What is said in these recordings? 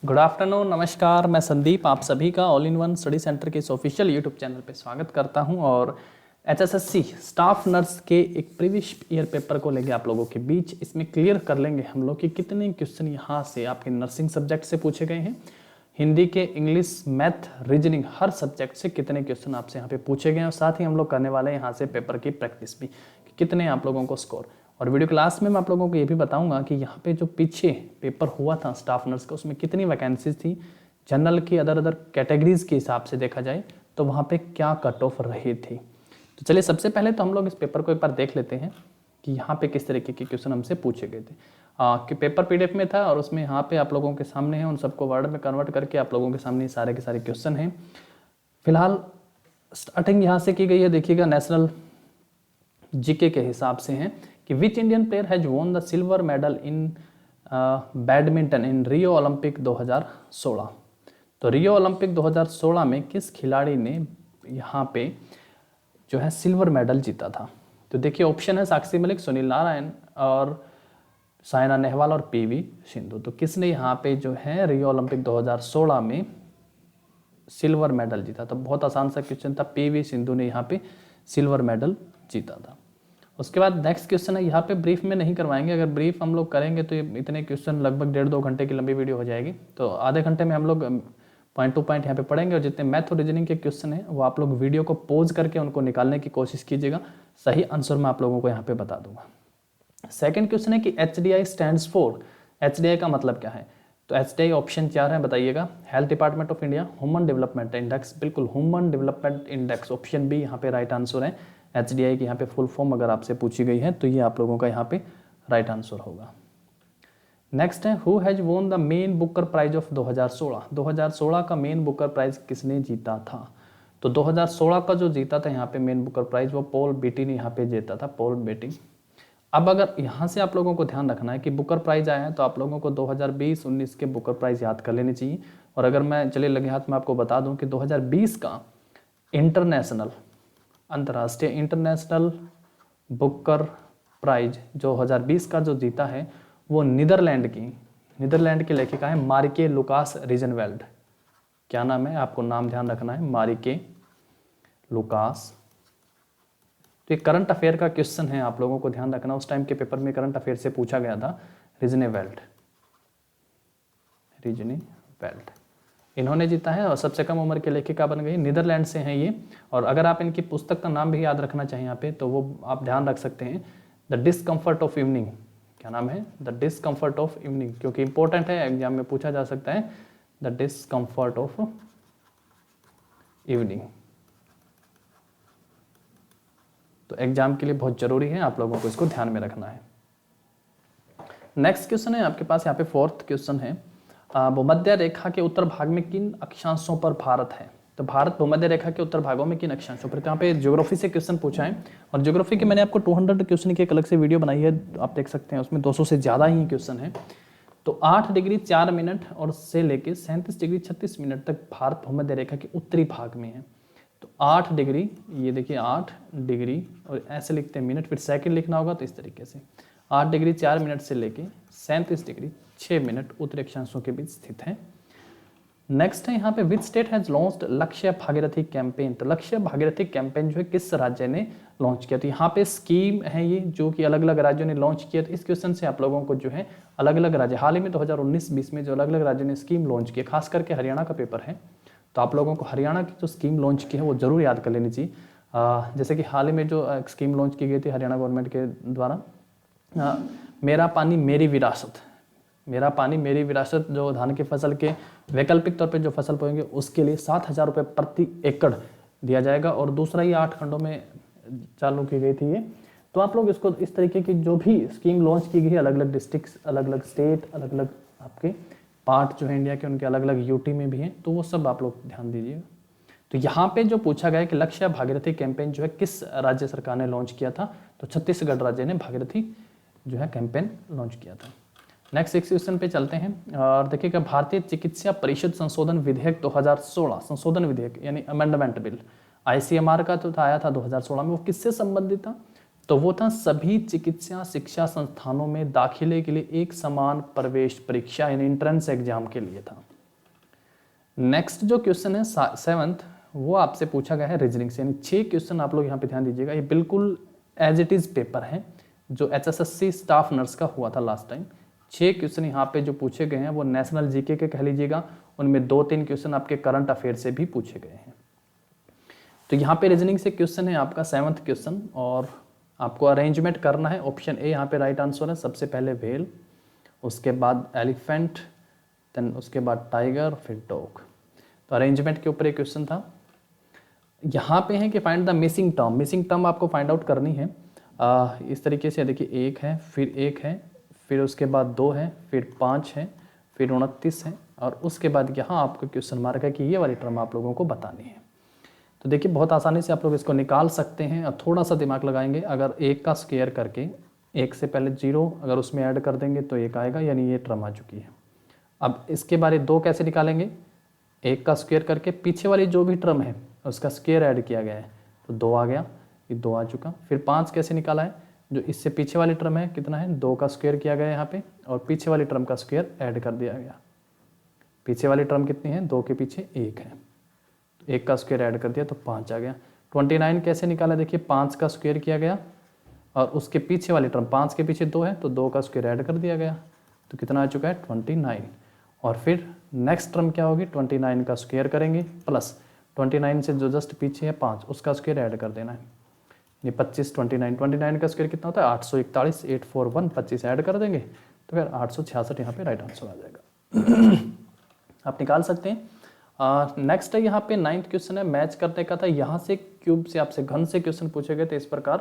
Good afternoon, नमस्कार। मैं संदीप आप सभी का all in one study centre के इस ऑफिशियल यूट्यूब चैनल पे स्वागत करता हूं और एचएसएससी स्टाफ नर्स के एक प्रीवियस ईयर पेपर को लेंगे आप लोगों के बीच। इसमें क्लियर कर लेंगे हम लोग कि कितने क्वेश्चन यहाँ से आपके नर्सिंग सब्जेक्ट से पूछे गए हैं, हिंदी के, इंग्लिश, मैथ, रीजनिंग, हर सब्जेक्ट से कितने क्वेश्चन आपसे यहाँ पे पूछे गए हैं। और साथ ही हम लोग करने वाले हैं यहाँ से पेपर की प्रैक्टिस भी कि कितने आप लोगों को स्कोर। और वीडियो क्लास में मैं आप लोगों को ये भी बताऊंगा कि यहाँ पे जो पीछे पेपर हुआ था स्टाफ नर्स का, उसमें कितनी वैकेंसीज थी, जनरल की अदर कैटेगरीज के हिसाब से देखा जाए तो वहाँ पे क्या कट ऑफ रही थी। तो चलिए सबसे पहले तो हम लोग इस पेपर को एक बार देख लेते हैं कि यहाँ पे किस तरीके के क्वेश्चन हमसे पूछे गए थे। कि पेपर पीडीएफ में था और उसमें यहाँ पे आप लोगों के सामने है, उन सबको वर्ड में कन्वर्ट करके आप लोगों के सामने सारे के सारे क्वेश्चन हैं। फिलहाल स्टार्टिंग यहाँ से की गई है, देखिएगा नेशनल जीके के हिसाब से हैं कि which Indian player has won the silver medal in badminton in Rio Olympic 2016। तो रियो ओलंपिक 2016 में किस खिलाड़ी ने यहाँ पे जो है सिल्वर मेडल जीता था। तो देखिए ऑप्शन है साक्षी मलिक, सुनील नारायण और साइना नेहवाल और पीवी सिंधु। तो किसने यहाँ पे जो है रियो ओलंपिक 2016 में सिल्वर मेडल जीता था। बहुत आसान सा क्वेश्चन था, पीवी सिंधु ने यहाँ पे सिल्वर मेडल जीता था। उसके बाद नेक्स्ट क्वेश्चन है, यहाँ पे ब्रीफ में नहीं करवाएंगे, अगर ब्रीफ हम लोग करेंगे तो इतने क्वेश्चन लगभग 1.5-2 घंटे की लंबी वीडियो हो जाएगी। तो आधे घंटे में हम लोग पॉइंट टू पॉइंट यहाँ पे पढ़ेंगे और जितने मैथ और रीजनिंग के क्वेश्चन हैं वो आप लोग वीडियो को पॉज करके उनको निकालने की कोशिश कीजिएगा। सही आंसर मैं आप लोगों को यहाँ पे बता दूंगा। सेकेंड क्वेश्चन है कि HDI स्टैंड्स फॉर, HDI का मतलब क्या है। तो HDI ऑप्शन 4 है, बताइएगा। Health department of India, human development index, बिल्कुल human development index, option B यहाँ पे राइट आंसर है। HDI की यहाँ पे फुल फॉर्म अगर आपसे पूछी गई है तो ये आप लोगों का यहाँ पे राइट आंसर होगा। नेक्स्ट है, who has won the Man Booker Prize of 2016। 2016 का मेन बुकर प्राइज किसने जीता था। तो 2016 का जो जीता था यहाँ पे मेन बुकर प्राइज वो पॉल बेटी ने यहाँ पे जीता था, पॉल बेटी। अब अगर यहाँ से आप लोगों को ध्यान रखना है कि बुकर प्राइज आया है तो आप लोगों को 2020-19 के बुकर प्राइज याद कर लेने चाहिए। और अगर मैं चलिए लगे हाथ में आपको बता दूं कि 2020 का इंटरनेशनल, अंतर्राष्ट्रीय इंटरनेशनल बुकर प्राइज जो 2020 का जो जीता है वो नीदरलैंड की लेखिका है मारिके लुकास रीजनवेल्ड। क्या नाम है, आपको नाम ध्यान रखना है, मारिके लुकास। तो ये करंट अफेयर का क्वेश्चन है, आप लोगों को ध्यान रखना, उस टाइम के पेपर में करंट अफेयर से पूछा गया था। रीजनवेल्ड इन्होंने जीता है और सबसे कम उम्र के लेखिका बन गई, नीदरलैंड से हैं ये। और अगर आप इनकी पुस्तक का नाम भी याद रखना चाहिए यहाँ पे तो वो आप ध्यान रख सकते हैं, द डिस्कम्फर्ट ऑफ इवनिंग। क्या नाम है, द डिस्कम्फर्ट ऑफ इवनिंग, क्योंकि इंपॉर्टेंट है, एग्जाम में पूछा जा सकता है, द डिस्कम्फर्ट ऑफ इवनिंग। तो एग्जाम के लिए बहुत जरूरी है, आप लोगों को इसको ध्यान में रखना है। नेक्स्ट क्वेश्चन है आपके पास यहाँ पे, फोर्थ क्वेश्चन है, भूमध्य रेखा के उत्तर भाग में किन अक्षांशों पर भारत है। तो भारत भूमध्य रेखा के उत्तर भागों में किन अक्षांशों पर। तो यहाँ पे ज्योग्राफी से क्वेश्चन पूछा है और ज्योग्राफी के मैंने आपको 200 क्वेश्चन की एक अलग से वीडियो बनाई है, आप देख सकते हैं, उसमें 200 से ज़्यादा ही क्वेश्चन है। तो 8 डिग्री 4 मिनट और से लेके 37 डिग्री 36 मिनट तक भारत भूमध्य रेखा के उत्तरी भाग में है। तो 8 डिग्री, ये देखिए 8 डिग्री और ऐसे लिखते हैं मिनट, फिर सेकंड लिखना होगा तो इस तरीके से 8 डिग्री 4 मिनट से लेके 37 डिग्री 6 मिनट उत्तरी अक्षांशों के बीच स्थित है। नेक्स्ट है यहाँ पे, विच स्टेट हैज लॉन्च्ड लक्ष्य भागीरथी कैंपेन। तो लक्ष्य भागीरथी कैंपेन जो है किस राज्य ने लॉन्च किया। तो यहाँ पे स्कीम है ये जो कि अलग अलग राज्यों ने लॉन्च किया। तो इस क्वेश्चन से आप लोगों को जो है अलग अलग राज्य, हाल ही में 2019-20 में जो अलग अलग राज्यों ने स्कीम लॉन्च की, खास करके हरियाणा का पेपर है तो आप लोगों को हरियाणा की जो स्कीम लॉन्च की है वो जरूर याद कर लेनी चाहिए। जैसे कि हाल ही में जो स्कीम लॉन्च की गई थी हरियाणा गवर्नमेंट के द्वारा, मेरा पानी मेरी विरासत, मेरा पानी मेरी विरासत, जो धान की फसल के वैकल्पिक तौर पे जो फसल बोएंगे उसके लिए 7,000 रुपये प्रति एकड़ दिया जाएगा। और दूसरा ये 8 खंडों में चालू की गई थी ये। तो आप लोग इसको इस तरीके की जो भी स्कीम लॉन्च की गई है, अलग अलग डिस्ट्रिक्ट, अलग अलग स्टेट, अलग अलग आपके पार्ट जो है इंडिया के उनके अलग अलग यूटी में भी हैं, तो वो सब आप लोग ध्यान दीजिएगा। तो यहाँ पे जो पूछा गया है कि लक्ष्य भागीरथी कैंपेन जो है किस राज्य सरकार ने लॉन्च किया था, तो छत्तीसगढ़ राज्य ने भागीरथी जो है कैंपेन लॉन्च किया था। नेक्स्ट क्वेश्चन पे चलते हैं और देखिएगा, भारतीय चिकित्सा परिषद संशोधन विधेयक 2016, संशोधन विधेयक यानी अमेंडमेंट बिल ICMR का तो आया था 2016 में, वो किससे संबंधित था। तो वो था सभी चिकित्सा शिक्षा संस्थानों में दाखिले के लिए एक समान प्रवेश परीक्षा यानी एंट्रेंस एग्जाम के लिए था। नेक्स्ट जो क्वेश्चन है 7th, वो आपसे पूछा गया है रीजनिंग से, यानी 6 क्वेश्चन आप लोग यहाँ पे ध्यान दीजिएगा। ये बिल्कुल एज इट इज़ पेपर है जो HSSC स्टाफ नर्स का हुआ था लास्ट टाइम। 6 क्वेश्चन यहाँ पे जो पूछे गए हैं वो नेशनल जीके के कह लीजिएगा, उनमें 2-3 क्वेश्चन आपके करंट अफेयर से भी पूछे गए हैं। तो यहाँ पे रीजनिंग से क्वेश्चन है आपका 7th क्वेश्चन, और आपको अरेंजमेंट करना है। ऑप्शन ए यहाँ पे राइट आंसर है। सबसे पहले व्हेल, उसके बाद एलिफेंट, देन उसके बाद टाइगर, फिर डॉग। तो अरेंजमेंट के ऊपर एक क्वेश्चन था। यहाँ पे है कि find the missing term. Missing term आपको फाइंड आउट करनी है इस तरीके से। देखिए, 1 है, फिर 1 है, फिर उसके बाद 2 है, फिर 5 है, फिर 29 है, और उसके बाद यहाँ आपको क्वेश्चन मार्क है कि ये वाली टर्म आप लोगों को बतानी है। तो देखिए, बहुत आसानी से आप लोग इसको निकाल सकते हैं और थोड़ा सा दिमाग लगाएंगे। अगर 1 का स्क्वायर करके 1 से पहले 0 अगर उसमें ऐड कर देंगे तो 1 आएगा, यानी ये टर्म आ चुकी है। अब इसके बारे 2 कैसे निकालेंगे? 1 का स्क्वायर करके पीछे वाली जो भी टर्म है उसका स्क्वायर ऐड किया गया है, तो 2 आ गया, ये 2 आ चुका। फिर 5 कैसे निकाला है? जो इससे पीछे वाली टर्म है कितना है, 2 का स्क्वायर किया गया यहाँ पे, और पीछे वाली टर्म का स्क्वायर ऐड कर दिया गया। पीछे वाली टर्म कितनी है? 2 के पीछे 1 है, 1 का स्क्वायर ऐड कर दिया तो 5 आ गया। 29 कैसे निकाला? देखिए, 5 का स्क्वायर किया गया और उसके पीछे वाली टर्म 5 के पीछे 2 है, तो 2 का स्क्वायर ऐड कर दिया गया, तो कितना आ चुका है? 29। और फिर नेक्स्ट टर्म क्या होगी? 29 का स्क्वायर करेंगे प्लस 29 से जो जस्ट पीछे है 5, उसका स्क्वायर ऐड कर देना है, ये 25। 29 का स्क्वायर कितना होता है? 841, 841, 25 ऐड कर देंगे तो फिर 866 यहाँ पे राइट आंसर आ जाएगा। आप निकाल सकते हैं। नेक्स्ट है यहाँ पे 9th क्वेश्चन है, मैच करने का था। यहाँ से क्यूब से आपसे घन से क्वेश्चन पूछे गए थे इस प्रकार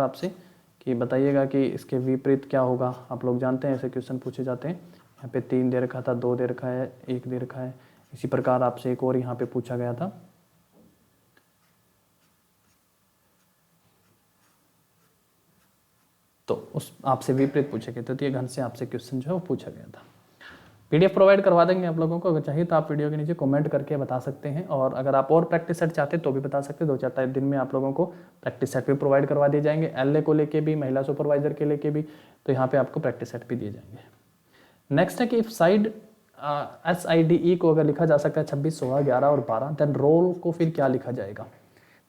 आपसे कि बताइएगा कि इसके विपरीत क्या होगा। आप लोग जानते हैं ऐसे क्वेश्चन पूछे जाते हैं। यहाँ पे 3 दे रखा था, 2 दे रखा है, 1 दे रखा है। इसी प्रकार आपसे एक और यहाँ पे पूछा गया था। तो उस आपसे विपरीत पूछे गए थे, तो ये घन से आपसे क्वेश्चन जो है वो पूछा गया था। PDF प्रोवाइड करवा देंगे आप लोगों को, अगर चाहिए तो आप वीडियो के नीचे कमेंट करके बता सकते हैं। और अगर आप और प्रैक्टिस सेट चाहते हैं तो भी बता सकते हैं। 2-4 दिन में आप लोगों को प्रैक्टिस सेट भी प्रोवाइड करवा दिए जाएंगे, LA को लेके भी, महिला सुपरवाइजर के लेके भी। तो यहाँ पे आपको प्रैक्टिस सेट भी दिए जाएंगे। नेक्स्ट है कि इफ साइड SIDE को अगर लिखा जा सकता है 26, 16, 11 और 12, देन रोल को फिर क्या लिखा जाएगा?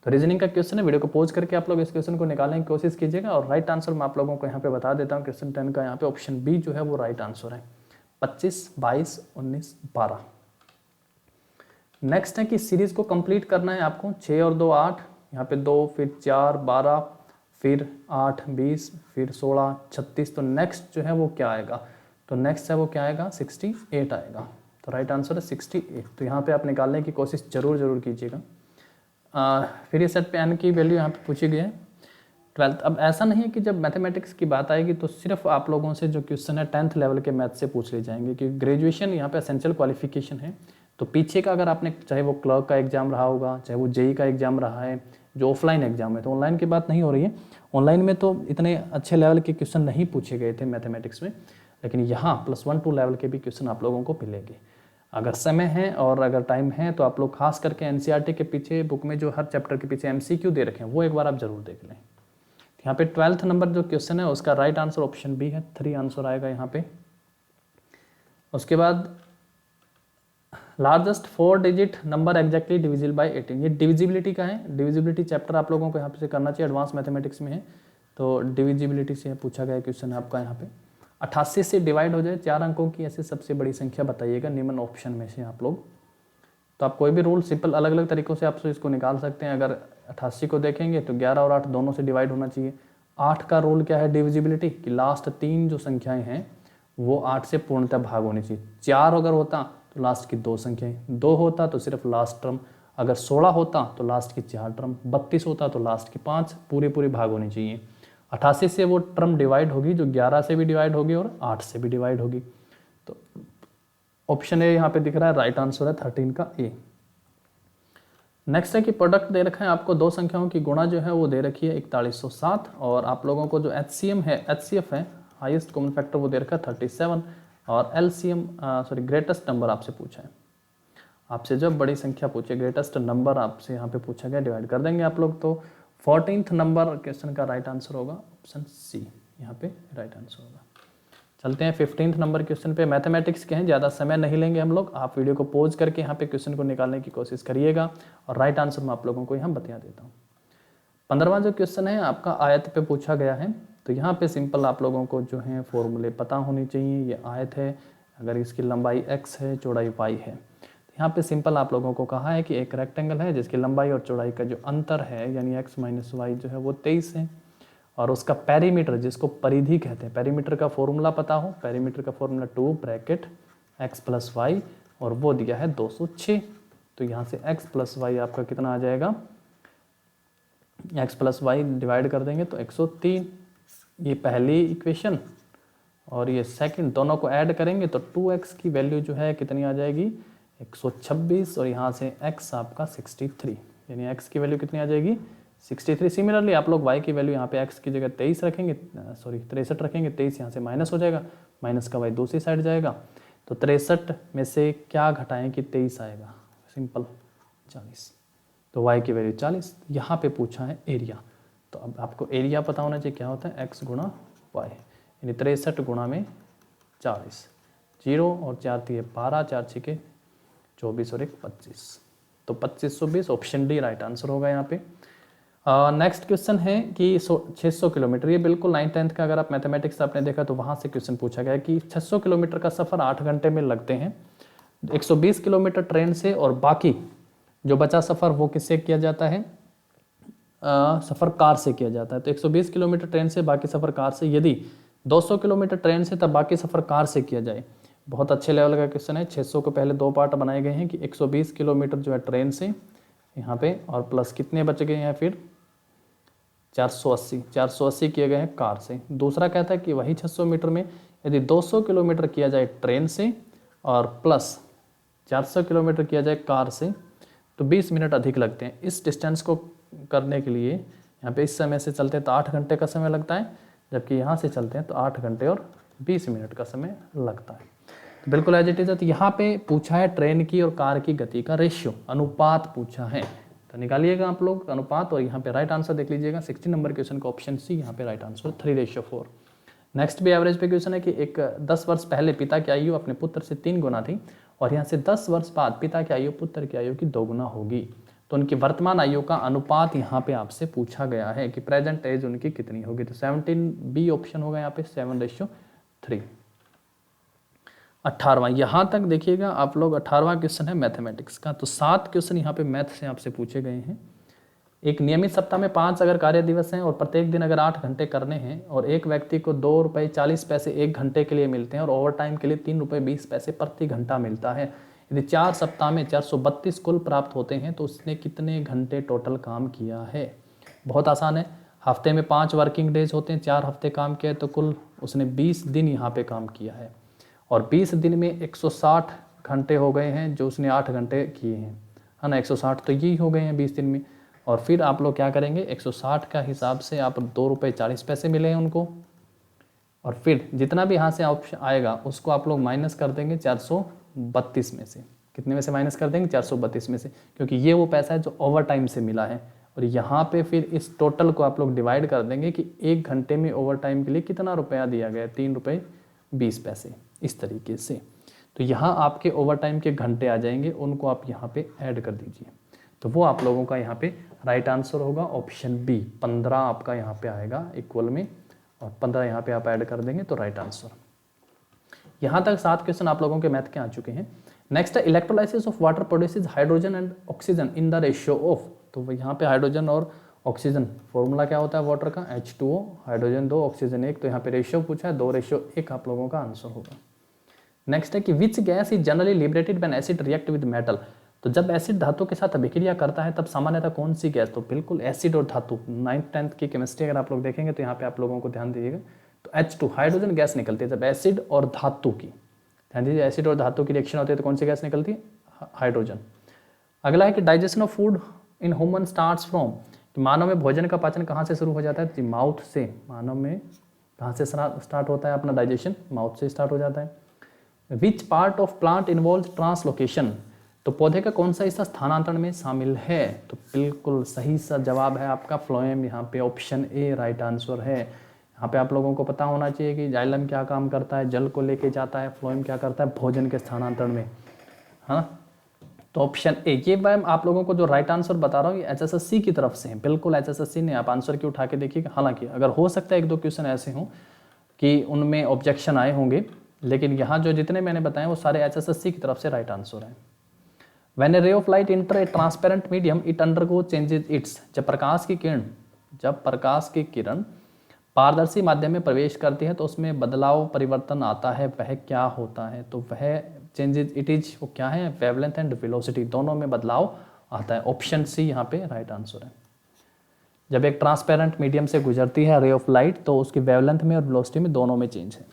तो रीजनिंग का क्वेश्चन है। वीडियो को पॉज करके आप लोग इस क्वेश्चन को निकालने की कोशिश कीजिएगा, और राइट आंसर मैं आप लोगों को यहाँ पे बता देता हूँ। क्वेश्चन 10 का यहाँ पे ऑप्शन बी जो है वो राइट आंसर है, 25, 22, 19, 12। नेक्स्ट है कि सीरीज को कंप्लीट करना है आपको। 6 और 2 8, यहाँ पे 2, फिर 4, 12, फिर 8, 20, फिर 16, 36। तो नेक्स्ट जो है वो क्या आएगा? तो नेक्स्ट है वो क्या आएगा? 68 आएगा। तो राइट आंसर है 68। तो यहाँ पे आप निकालने की कोशिश जरूर कीजिएगा। फिर ये सेट पे n की वैल्यू यहाँ पे पूछी गई है 12th। अब ऐसा नहीं है कि जब मैथमेटिक्स की बात आएगी तो सिर्फ आप लोगों से जो क्वेश्चन है 10th लेवल के मैथ से पूछ लिए जाएंगे, क्योंकि ग्रेजुएशन यहाँ पे एसेंशियल क्वालिफिकेशन है। तो पीछे का अगर आपने, चाहे वो क्लर्क का एग्जाम रहा होगा, चाहे वो JEE का एग्जाम रहा है, जो ऑफलाइन एग्जाम है, तो ऑनलाइन की बात नहीं हो रही है। ऑनलाइन में तो इतने अच्छे लेवल के क्वेश्चन नहीं पूछे गए थे मैथमेटिक्स में, लेकिन यहाँ +1 2 लेवल के भी क्वेश्चन आप लोगों को मिलेंगे। अगर समय है और अगर टाइम है तो आप लोग खास करके NCERT के पीछे बुक में जो हर चैप्टर के पीछे MCQ दे रखे हैं वो एक बार आप जरूर देख लें। यहाँ पे 12th नंबर जो क्वेश्चन है उसका राइट आंसर ऑप्शन बी है, 3 आंसर आएगा यहाँ पे। उसके बाद largest 4 digit number exactly divisible by 18, ये डिविजिबिलिटी का है। डिविजिबिलिटी चैप्टर आप लोगों को यहाँ पे करना चाहिए, एडवांस मैथमेटिक्स में है। तो डिविजिबिलिटी से पूछा गया क्वेश्चन है आपका यहाँ पे। 88 से डिवाइड हो जाए 4 अंकों की ऐसे सबसे बड़ी संख्या बताइएगा निम्न ऑप्शन में से आप लोग। तो आप कोई भी रूल सिंपल अलग अलग तरीकों से आप इसको निकाल सकते हैं। अगर 88 को देखेंगे तो 11 और 8 दोनों से डिवाइड होना चाहिए। 8 का रूल क्या है डिविजिबिलिटी कि लास्ट 3 जो संख्याएं हैं वो 8 से पूर्णतः भाग होनी चाहिए। 4 अगर होता तो लास्ट की 2 संख्याएं, 2 होता तो सिर्फ लास्ट टर्म, अगर 16 होता तो लास्ट की 4 टर्म, 32 होता तो लास्ट की 5 पूरे भाग होनी चाहिए। 88 से वो टर्म डिवाइड होगी जो 11 से भी डिवाइड होगी और 8 से भी डिवाइड होगी। तो ऑप्शन ए यहाँ पे दिख रहा है, राइट आंसर है 13 का ए। नेक्स्ट है कि प्रोडक्ट दे रखा है आपको, 2 संख्याओं की गुणा जो है वो दे रखी है 4107, और आप लोगों को जो HCM है, HCF है, हाईएस्ट कॉमन फैक्टर, वो दे रखा है 37, और LCM ग्रेटेस्ट नंबर आपसे पूछा है। आपसे जब बड़ी संख्या पूछे, ग्रेटेस्ट नंबर आपसे यहाँ पे पूछा गया, डिवाइड कर देंगे आप लोग। तो 14th नंबर क्वेश्चन का राइट आंसर होगा ऑप्शन सी, यहाँ पे राइट आंसर होगा। चलते हैं 15th नंबर क्वेश्चन पे। मैथमेटिक्स के हैं, ज़्यादा समय नहीं लेंगे हम लोग। आप वीडियो को पॉज करके यहाँ पे क्वेश्चन को निकालने की कोशिश करिएगा और राइट आंसर मैं आप लोगों को यहाँ बता देता हूँ। 15वां जो क्वेश्चन है आपका आयत पे पूछा गया है। तो यहाँ पे सिंपल आप लोगों को जो है फॉर्मूले पता होनी चाहिए। ये आयत है, अगर इसकी लंबाई x है, चौड़ाई y है। तो यहाँ पे सिंपल आप लोगों को कहा है कि एक रेक्टेंगल है जिसकी लंबाई और चौड़ाई का जो अंतर है यानी x माइनस वाई जो है वो 23 है, और उसका पेरीमीटर जिसको परिधि कहते हैं, पेरीमीटर का फॉर्मूला पता हो, पेरीमीटर का formula 2 bracket x plus Y, और वो दिया है 206। तो यहाँ से x प्लस वाई आपका कितना आ जाएगा, x प्लस वाई डिवाइड कर देंगे तो 103। ये पहली इक्वेशन और ये सेकंड, दोनों को ऐड करेंगे तो 2x की वैल्यू जो है कितनी आ जाएगी 126, और यहाँ से x आपका 63, यानी x की वैल्यू कितनी आ जाएगी 63। सिमिलरली आप लोग y की वैल्यू यहाँ पे x की जगह 23 रखेंगे, सॉरी 63 रखेंगे, 23 यहाँ से माइनस हो जाएगा, माइनस का y दूसरी साइड जाएगा। तो 63 में से क्या घटाएं कि 23 आएगा, सिंपल 40, तो y की वैल्यू 40। यहाँ पे पूछा है एरिया, तो अब आपको एरिया पता होना चाहिए क्या होता है x गुणा y, यानी 63 गुणा में 40, 0 और 4 दिए 12, 4 छिके 24 और 1 25, तो 2520 ऑप्शन डी राइट आंसर होगा यहाँ पे। नेक्स्ट क्वेश्चन है कि 600 किलोमीटर, ये बिल्कुल 9th-10th का अगर आप मैथमेटिक्स आपने देखा तो वहाँ से क्वेश्चन पूछा गया कि 600 किलोमीटर का सफ़र 8 घंटे में लगते हैं, 120 किलोमीटर ट्रेन से और बाकी जो बचा सफ़र वो किससे किया जाता है, सफ़र कार से किया जाता है। तो 120 किलोमीटर ट्रेन से, बाकी सफ़र कार से। यदि 200 किलोमीटर ट्रेन से तब बाकी सफ़र कार से किया जाए। बहुत अच्छे लेवल का क्वेश्चन है। 600 को पहले 2 पार्ट बनाए गए हैं कि 120 किलोमीटर जो है ट्रेन से यहाँ पे, और प्लस कितने बच गए हैं फिर 480 किए गए हैं कार से। दूसरा कहता है कि वही 600 मीटर में यदि 200 किलोमीटर किया जाए ट्रेन से और प्लस 400 किलोमीटर किया जाए कार से तो 20 मिनट अधिक लगते हैं। इस डिस्टेंस को करने के लिए यहाँ पे इस समय से चलते हैं तो 8 घंटे का समय लगता है, जबकि यहाँ से चलते हैं तो 8 घंटे और 20 मिनट का समय लगता है। तो बिल्कुल एज इट इज है। तो यहाँ पे पूछा है ट्रेन की और कार की गति का रेशियो, अनुपात पूछा है, तो निकालिएगा आप लोग अनुपात, और यहाँ पे राइट आंसर देख लीजिएगा 16 नंबर क्वेश्चन का ऑप्शन सी यहाँ पे राइट आंसर 3:4। नेक्स्ट भी एवरेज पे क्वेश्चन है कि एक 10 वर्ष पहले पिता की आयु अपने पुत्र से 3 गुना थी और यहाँ से 10 वर्ष बाद पिता की आयु पुत्र की आयु की 2 गुना होगी, तो उनकी वर्तमान आयु का अनुपात यहाँ पे आपसे पूछा गया है कि प्रेजेंट एज उनकी कितनी होगी। तो 17B ऑप्शन होगा यहाँ पे 7:3। 18वां, यहाँ तक देखिएगा आप लोग, 18वां क्वेश्चन है मैथमेटिक्स का। तो 7 क्वेश्चन यहाँ पे मैथ से आपसे पूछे गए हैं। एक नियमित सप्ताह में 5 अगर कार्य दिवस हैं और प्रत्येक दिन अगर 8 घंटे करने हैं और एक व्यक्ति को 2 रुपये 40 पैसे 1 घंटे के लिए मिलते हैं और ओवर टाइम के लिए 3 रुपये 20 पैसे प्रति घंटा मिलता है, यदि 4 सप्ताह में 432 कुल प्राप्त होते हैं तो उसने कितने घंटे टोटल काम किया है। बहुत आसान है, हफ्ते में 5 वर्किंग डेज होते हैं, 4 हफ्ते काम किया तो कुल उसने 20 दिन यहाँ पे काम किया है, और 20 दिन में 160 घंटे हो गए हैं जो उसने 8 घंटे किए हैं, है ना। 160 तो यही हो गए हैं 20 दिन में। और फिर आप लोग क्या करेंगे, 160 का हिसाब से आप 2 रुपये 40 पैसे मिले हैं उनको, और फिर जितना भी यहाँ से ऑप्शन आएगा उसको आप लोग माइनस कर देंगे 432 में से। कितने में से माइनस कर देंगे, 432 में से, क्योंकि ये वो पैसा है जो ओवर टाइम से मिला है। और यहाँ पे फिर इस टोटल को आप लोग डिवाइड कर देंगे कि 1 घंटे में ओवर टाइम के लिए कितना रुपया दिया गया, 3 रुपये 20 पैसे, इस तरीके से। तो यहाँ आपके ओवर टाइम के घंटे आ जाएंगे, उनको आप यहाँ पे ऐड कर दीजिए, तो वो आप लोगों का यहाँ पे राइट आंसर होगा ऑप्शन बी। 15 आपका यहाँ पे आएगा इक्वल में, और 15 यहाँ पे आप ऐड कर देंगे तो राइट आंसर। यहाँ तक 7 क्वेश्चन आप लोगों के मैथ के आ चुके हैं। नेक्स्ट है electrolysis of water produces hydrogen and oxygen in the ratio of. तो यहाँ पे हाइड्रोजन और ऑक्सीजन, फॉर्मूला क्या होता है वाटर का, H2O, हाइड्रोजन 2 ऑक्सीजन 1। तो यहाँ पे रेशियो पूछा है, 2:1 आप लोगों का आंसर होगा। नेक्स्ट है कि which gas is generally liberated when acid react with metal. तो जब एसिड धातु के साथ अभिक्रिया करता है तब सामान्यतः कौन सी गैस, तो बिल्कुल एसिड और धातु। 9th-10th की केमिस्ट्री अगर आप लोग देखेंगे तो यहाँ पे आप लोगों को ध्यान दीजिएगा, तो H2 हाइड्रोजन गैस निकलती है जब एसिड और धातु की, ध्यान दीजिए, एसिड और धातु की रिएक्शन होती है तो कौन सी गैस निकलती है, हाइड्रोजन। अगला है कि digestion of food in human starts from, कि मानव में भोजन का पाचन कहाँ से शुरू हो जाता है, माउथ से। मानव में कहाँ से स्टार्ट होता है अपना डाइजेशन, माउथ से स्टार्ट हो जाता है। Which part of plant involve translocation, तो पौधे का कौन सा हिस्सा स्थानांतरण में शामिल है, तो बिल्कुल सही सा जवाब है आपका फ्लोएम, यहाँ पे ऑप्शन ए राइट आंसर है। यहाँ पे आप लोगों को पता होना चाहिए कि जाइलम क्या काम करता है, जल को लेके जाता है, फ्लोएम क्या करता है, भोजन के स्थानांतरण में, हाँ। तो ऑप्शन ए, ये मैम आप लोगों को जो राइट आंसर बता रहा हूँ ये HSSC की तरफ से है, बिल्कुल HSSC ने, आप आंसर की उठा के देखिएगा। हालांकि अगर हो सकता है एक दो क्वेश्चन ऐसे हों कि उनमें ऑब्जेक्शन आए होंगे, लेकिन यहाँ जो जितने मैंने बताए वो सारे HSSC की तरफ से राइट आंसर हैं। When a ray of light enter a transparent medium, it undergo changes its, जब प्रकाश की किरण पारदर्शी माध्यम में प्रवेश करती है तो उसमें बदलाव परिवर्तन आता है, वह क्या होता है? तो वह चेंजेज इट इज, वो क्या है? वेवलेंथ एंड वेलोसिटी, दोनों में बदलाव आता है। ऑप्शन सी यहाँ पे राइट आंसर है। जब एक ट्रांसपेरेंट मीडियम से गुजरती है रे ऑफ लाइट तो उसकी वेवलेंथ में और वेलोसिटी में दोनों में चेंज है।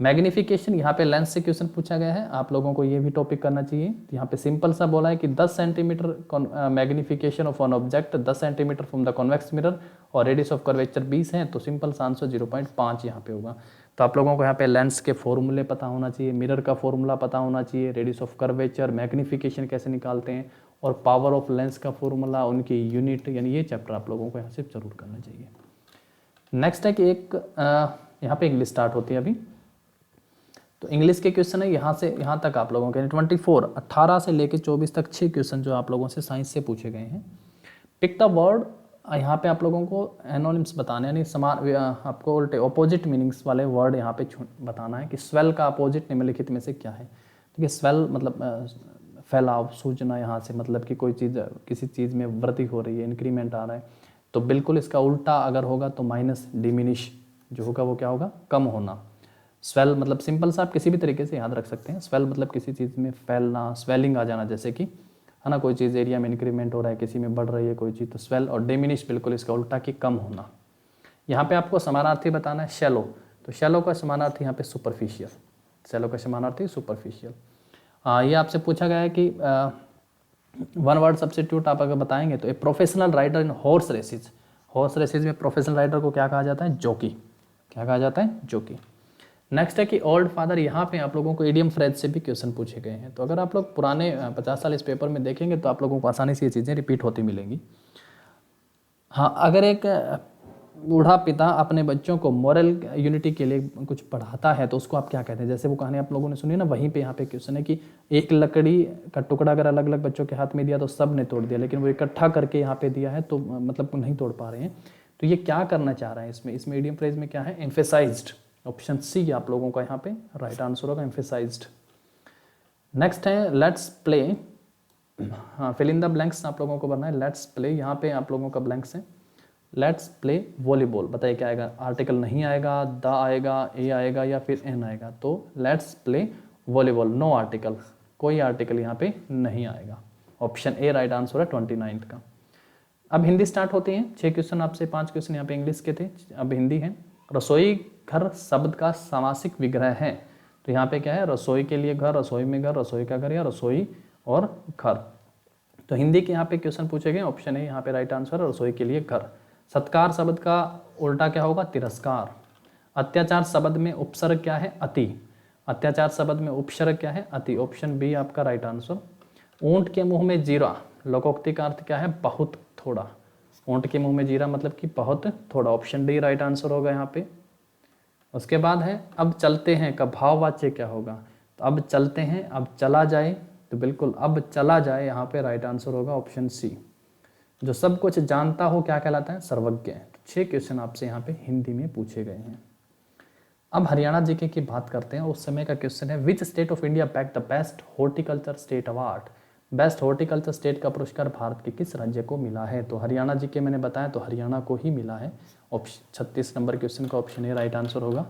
मैग्निफिकेशन, यहाँ पे लेंस से क्वेश्चन पूछा गया है, आप लोगों को ये भी टॉपिक करना चाहिए। यहाँ पे सिंपल सा बोला है कि 10 centimetre magnification of an object 10 centimetre from the convex mirror और रेडियस ऑफ कर्वेचर 20 है, तो सिंपल सा आंसर 0.5 यहाँ पे होगा। तो आप लोगों को यहाँ पे लेंस के फॉर्मूले पता होना चाहिए, मिरर का फॉर्मूला पता होना चाहिए, रेडियस ऑफ कर्वेचर, मैग्निफिकेशन कैसे निकालते हैं और पावर ऑफ लेंस का फॉर्मूला, उनकी यूनिट, यानी ये चैप्टर आप लोगों को यहाँ से जरूर करना चाहिए। नेक्स्ट है कि एक यहाँ पे इंग्लिश स्टार्ट होती है अभी, तो इंग्लिश के क्वेश्चन है यहाँ से यहाँ तक आप लोगों के 18 से लेके 24 तक 6 क्वेश्चन जो आप लोगों से साइंस से पूछे गए हैं। पिक द वर्ड, यहाँ पे आप लोगों को एनोनिम्स बताने, यानी समान, आपको उल्टे ऑपोजिट मीनिंग्स वाले वर्ड यहाँ पे बताना है कि स्वेल का अपोजिट निम्नलिखित में से क्या है। ठीक है, स्वेल मतलब फैलाव, सूचना, यहाँ से मतलब कि कोई चीज़, किसी चीज़ में वृद्धि हो रही है, इंक्रीमेंट आ रहा है, तो बिल्कुल इसका उल्टा अगर होगा तो माइनस, डिमिनिश जो होगा वो क्या होगा? कम होना। स्वेल मतलब सिंपल सा आप किसी भी तरीके से याद रख सकते हैं, स्वेल मतलब किसी चीज़ में फैलना, स्वेलिंग आ जाना, जैसे कि है ना, कोई चीज़ एरिया में इंक्रीमेंट हो रहा है, किसी में बढ़ रही है कोई चीज़, तो स्वेल। और डिमिनिश बिल्कुल इसका उल्टा कि कम होना। यहाँ पे आपको समानार्थी बताना है शैलो, तो शैलो का समानार्थी यहाँ पे सुपरफिशियल, शैलो का समानार्थी सुपरफिशियल। ये आपसे पूछा गया है कि वन वर्ड सब्स्टिट्यूट आप अगर बताएंगे तो a professional rider in horse races, horse races में प्रोफेशनल राइडर को क्या कहा जाता है? जॉकी। क्या कहा जाता है? जॉकी। नेक्स्ट है कि ओल्ड फादर, यहाँ पे आप लोगों को इडियम फ्रेज से भी क्वेश्चन पूछे गए हैं, तो अगर आप लोग पुराने 50 साल इस पेपर में देखेंगे तो आप लोगों को आसानी से ये चीज़ें रिपीट होती मिलेंगी। हाँ, अगर एक बूढ़ा पिता अपने बच्चों को मॉरल यूनिटी के लिए कुछ पढ़ाता है तो उसको आप क्या कहते हैं? जैसे वो कहानी आप लोगों ने सुनी ना, वहीं पे यहाँ पे क्वेश्चन है कि एक लकड़ी का टुकड़ा अगर अलग अलग बच्चों के हाथ में दिया तो सब ने तोड़ दिया, लेकिन वो इकट्ठा करके यहाँ पे दिया है तो मतलब नहीं तोड़ पा रहे हैं, तो ये क्या करना चाह रहा है इसमें इडियम फ्रेज में क्या है? एम्फेसाइज्ड। ऑप्शन सी आप लोगों का यहाँ पे राइट आंसर होगा, एम्फेसाइज्ड। नेक्स्ट है लेट्स प्ले, हाँ फिल इन द ब्लैंक्स आप लोगों को भरना है। लेट्स प्ले, यहाँ पे आप लोगों का ब्लैंक्स है। लेट्स प्ले वॉलीबॉल, बताइए क्या आएगा? आर्टिकल नहीं आएगा, द आएगा, ए आएगा या फिर एन आएगा? तो let's play volleyball, no article, कोई आर्टिकल यहाँ पे नहीं आएगा। ऑप्शन ए राइट आंसर है 29 का। अब हिंदी स्टार्ट होती है, 6 क्वेश्चन आपसे, 5 क्वेश्चन यहाँ पे इंग्लिश के थे, अब हिंदी है। रसोई घर शब्द का समासिक विग्रह है, तो यहाँ पे क्या है? रसोई के लिए घर, रसोई में घर, रसोई का घर या रसोई और घर। तो हिंदी के यहाँ पे क्वेश्चन पूछे गए, ऑप्शन ए यहाँ पे राइट आंसर है, रसोई के लिए घर। सत्कार शब्द का उल्टा क्या होगा? तिरस्कार। अत्याचार शब्द में उपसर्ग क्या है? अति। अत्याचार शब्द में उपसर्ग क्या है? अति। ऑप्शन बी आपका राइट आंसर। ऊंट के मुंह में जीरा, लोकोक्ति का अर्थ क्या है? बहुत थोड़ा। ऊंट के मुंह में जीरा मतलब कि बहुत थोड़ा। ऑप्शन डी राइट आंसर होगा यहाँ पे। उसके बाद है अब चलते हैं का भाववाच्य क्या होगा? तो अब चलते हैं, अब चला जाए, तो बिल्कुल अब चला जाए यहाँ पे राइट आंसर होगा ऑप्शन सी। जो सब कुछ जानता हो क्या कहलाता है? सर्वज्ञ। तो 6 क्वेश्चन आपसे यहाँ पे हिंदी में पूछे गए हैं। अब हरियाणा जीके की बात करते हैं। उस समय का क्वेश्चन है which state of India back the best horticulture state award? Best horticulture state का पुरस्कार भारत के किस राज्य को मिला है? तो हरियाणा जीके मैंने बताया तो हरियाणा को ही मिला है। ऑप्शन 36 नंबर क्वेश्चन का ऑप्शन ए राइट आंसर होगा।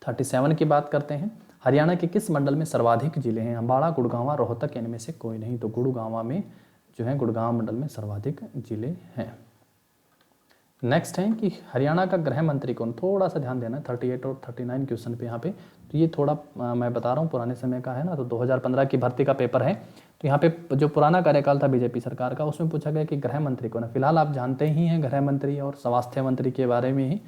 37 की बात करते हैं। हरियाणा के किस मंडल में सर्वाधिक जिले हैं? अम्बाड़ा, गुड़गांव, रोहतक, इनमें से कोई नहीं। तो गुड़गांव में जो है, गुड़गांव मंडल में सर्वाधिक जिले हैं। नेक्स्ट है कि हरियाणा का गृह मंत्री कौन? थोड़ा सा ध्यान देना, 38 और 39 क्वेश्चन पे यहाँ पे। तो ये थोड़ा मैं बता रहा हूँ पुराने समय का है ना, तो 2015 की भर्ती का पेपर है। तो यहाँ पे जो पुराना कार्यकाल था बीजेपी सरकार का, उसमें पूछा गया कि गृह मंत्री कौन है। फिलहाल आप जानते ही हैं गृह मंत्री और स्वास्थ्य मंत्री के बारे में ही।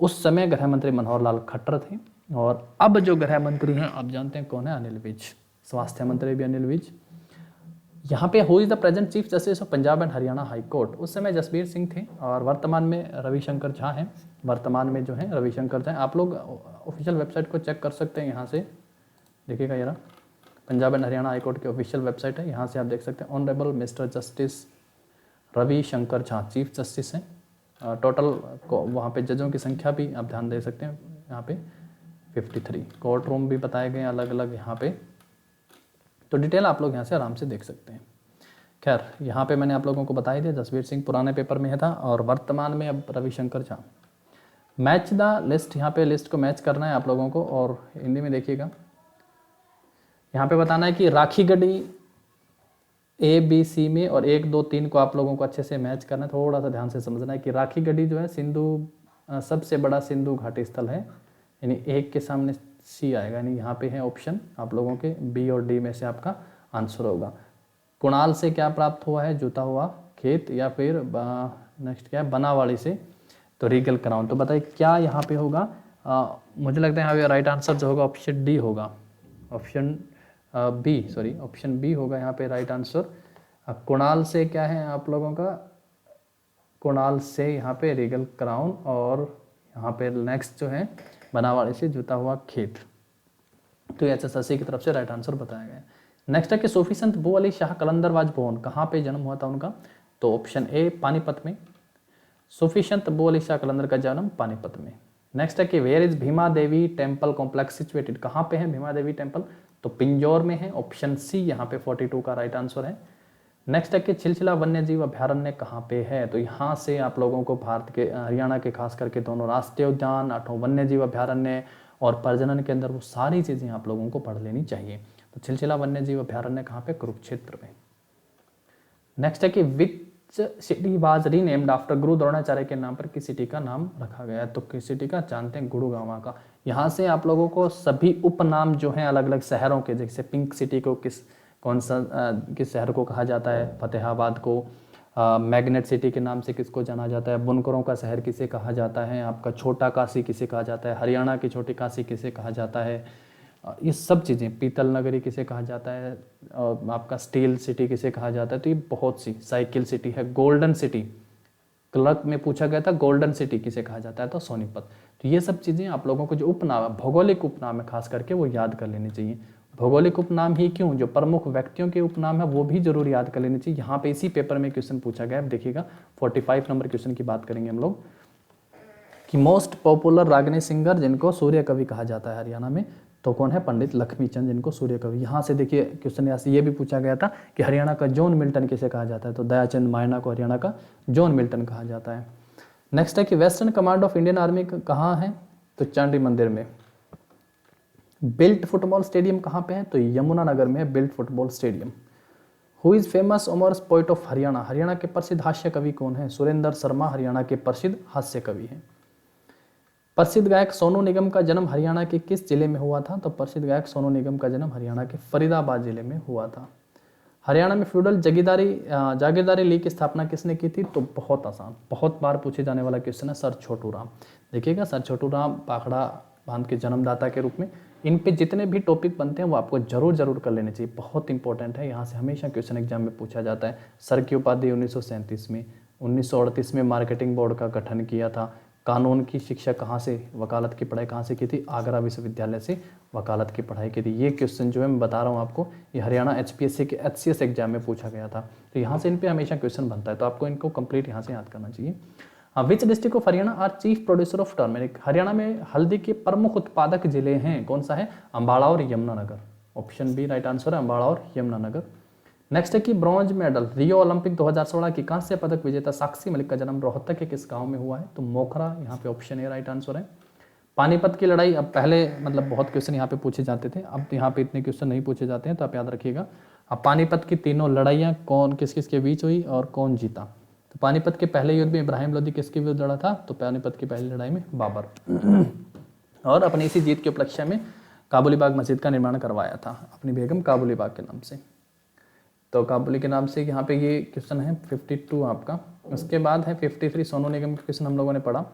उस समय गृह मंत्री मनोहर लाल खट्टर थे, और अब जो गृह मंत्री हैं आप जानते हैं कौन है? अनिल विज। स्वास्थ्य मंत्री भी अनिल विज। यहाँ पे who is the present chief justice of Punjab and Haryana high court, उस समय जसबीर सिंह थे और वर्तमान में रविशंकर झा हैं। वर्तमान में जो है रविशंकर झा। आप लोग ऑफिशियल वेबसाइट को चेक कर सकते हैं, यहाँ से देखिएगा यार, Punjab and Haryana high court की ऑफिशियल वेबसाइट है, यहाँ से आप देख सकते हैं honourable mister justice Ravishankar Jha chief justice हैं। टोटल वहाँ पे जजों की संख्या भी आप ध्यान दे सकते हैं, यहाँ पे 53 कोर्ट रूम भी बताए गए अलग अलग यहाँ पे, तो डिटेल आप लोग यहाँ से आराम से देख सकते हैं। खैर यहाँ पे मैंने आप लोगों को बता ही दिया, जसबीर सिंह पुराने पेपर में था और वर्तमान में अब Ravishankar Jha. Match the list, यहाँ पे लिस्ट को मैच करना है आप लोगों को, और हिंदी में देखिएगा, यहाँ पे बताना है कि राखी गढ़ी ए बी सी में और 1 2 3 को आप लोगों को अच्छे से मैच करना है। थोड़ा सा ध्यान से समझना है कि राखी गढ़ी जो है सिंधु सबसे बड़ा सिंधु घाटी स्थल है, यानी 1 के सामने सी आएगा, यानी यहाँ पे है ऑप्शन आप लोगों के बी और डी में से आपका आंसर होगा। कुणाल से क्या प्राप्त हुआ है, जुता हुआ खेत, या फिर नेक्स्ट क्या है बनावाड़ी से तो रीगल क्राउन। तो बताइए क्या यहाँ पे होगा। मुझे लगता है यहाँ पे राइट आंसर जो होगा ऑप्शन डी होगा, option B, sorry option B होगा यहाँ पे राइट आंसर। कुणाल से क्या है आप लोगों का, कुणाल से यहाँ पे रीगल क्राउन, और यहाँ पे नेक्स्ट जो है बनावाड़ी से जुता हुआ खेत। तो ये HSSC की तरफ से राइट आंसर बताया गया है। नेक्स्ट है कि सूफी संत बू अली शाह कलंदरवाज बोन कहाँ पे जन्म हुआ था उनका, तो ऑप्शन ए पानीपत में। सूफी संत बू अली शाह कलंदर का जन्म पानीपत में। नेक्स्ट है कि where is Bhima Devi temple complex situated, कहाँ पे है भीमा देवी टेम्पल, तो पिंजौर में है, ऑप्शन सी यहाँ पे 42 का राइट आंसर है। नेक्स्ट है कि छिलछिला वन्य जीव अभ्यारण्य कहाँ पे है, तो यहाँ से आप लोगों को भारत के हरियाणा के खास करके दोनों राष्ट्रीय उद्यान, 8 वन्य जीव अभ्यारण्य और प्रजनन के अंदर वो सारी चीज़ें आप लोगों को पढ़ लेनी चाहिए। तो छिलछिला वन्य जीव अभ्यारण्य कहाँ पे, कुरुक्षेत्र में। नेक्स्ट है कि which city was renamed after गुरु द्रोणाचार्य के नाम पर किस सिटी का नाम रखा गया है, तो किस सिटी का, जानते हैं गुड़गांव का। यहाँ से आप लोगों को सभी उपनाम जो हैं अलग अलग शहरों के, जैसे पिंक सिटी को कौन सा किस शहर को कहा जाता है, फतेहाबाद को मैग्नेट सिटी के नाम से किसको जाना जाता है, बुनकरों का शहर किसे कहा जाता है, आपका छोटा काशी किसे कहा जाता है, हरियाणा की छोटी काशी किसे कहा जाता है, ये सब चीज़ें, पीतल नगरी किसे कहा जाता है, और आपका स्टील सिटी किसे कहा जाता है, तो ये बहुत सी, साइकिल सिटी है, गोल्डन सिटी क्लर्क में पूछा गया था गोल्डन सिटी किसे कहा जाता है, तो सोनीपत। तो ये सब चीज़ें आप लोगों को जो उपनाम है, भौगोलिक उपनाम है खास करके, वो याद कर लेनी चाहिए। भौगोलिक उपनाम ही क्यों, जो प्रमुख व्यक्तियों के उपनाम है वो भी जरूर याद कर लेनी चाहिए। यहाँ पे इसी पेपर में क्वेश्चन पूछा गया है, देखिएगा 45 नंबर क्वेश्चन की बात करेंगे हम लोग, कि मोस्ट पॉपुलर रागनी सिंगर जिनको सूर्य कवि कहा जाता है हरियाणा में, तो कौन है, पंडित लक्ष्मीचंद जिनको सूर्य कवि। यहाँ से देखिए क्वेश्चन यहाँ से ये भी पूछा गया था कि हरियाणा का जॉन मिल्टन किसे कहा जाता है, तो दयाचंद मायना को हरियाणा का जॉन मिल्टन कहा जाता है। नेक्स्ट है कि western command of Indian army कहाँ है, तो चंडी मंदिर में। बिल्ट फुटबॉल स्टेडियम कहाँ पे है, तो यमुनानगर में है built football stadium. Who is famous अमर्स poet of Haryana, Haryana के प्रसिद्ध हास्य कवि कौन है, सुरेंद्र शर्मा हरियाणा के प्रसिद्ध हास्य कवि हैं। प्रसिद्ध गायक सोनू निगम का जन्म हरियाणा के किस जिले में हुआ था, तो प्रसिद्ध गायक सोनू निगम का जन्म हरियाणा के फरीदाबाद जिले में हुआ था। हरियाणा में फ्यूडल जागीरदारी लीग की स्थापना किसने की थी, तो बहुत आसान, बहुत बार पूछे जाने वाला क्वेश्चन है, सर छोटू राम। देखिएगा सर छोटू राम पाखड़ा बांध के जन्मदाता के रूप में। इन पे जितने भी टॉपिक बनते हैं वो आपको जरूर कर लेने चाहिए, बहुत इंपॉर्टेंट है। यहाँ से हमेशा क्वेश्चन एग्जाम में पूछा जाता है। सर की उपाधि 1937 में, 1938 में मार्केटिंग बोर्ड का गठन किया था। कानून की शिक्षा कहाँ से, वकालत की पढ़ाई कहाँ से की थी, आगरा विश्वविद्यालय से वकालत की पढ़ाई की थी। ये क्वेश्चन जो है मैं बता रहा हूँ आपको, ये हरियाणा HPSC के HCS एग्जाम में पूछा गया था। तो यहाँ से इन पे हमेशा क्वेश्चन बनता है, तो आपको इनको कंप्लीट यहाँ से याद करना चाहिए। Which district of Haryana are chief producer of turmeric, Haryana में हल्दी के प्रमुख उत्पादक जिले हैं, कौन सा है, अम्बाड़ा और Yamunanagar. Option B right answer है, अम्बाड़ा और यमुनानगर। नेक्स्ट है कि ब्रॉन्ज मेडल रियो ओलंपिक 2016 की कांस्य पदक विजेता साक्षी मलिक का जन्म रोहतक के किस गांव में हुआ है, तो मोखरा, यहाँ पे ऑप्शन ए राइट आंसर है। पानीपत की लड़ाई, अब पहले मतलब बहुत क्वेश्चन यहाँ पे पूछे जाते थे, अब यहाँ पे इतने क्वेश्चन नहीं पूछे जाते हैं, तो आप याद रखिएगा। अब पानीपत की तीनों लड़ाइयाँ कौन किस किस के बीच हुई और कौन जीता, तो पानीपत के पहले युद्ध में इब्राहिम लोदी किसके विरुद्ध लड़ा था, तो पानीपत की पहली लड़ाई में बाबर। और अपनी इसी जीत के उपलक्ष्य में काबुली बाग मस्जिद का निर्माण करवाया था अपनी बेगम काबुली बाग के नाम से, तो काबुली के नाम से। यहाँ पे ये क्वेश्चन है 52 आपका। उसके बाद है 53 सोनू निगम के क्वेश्चन हम लोगों ने पढ़ा।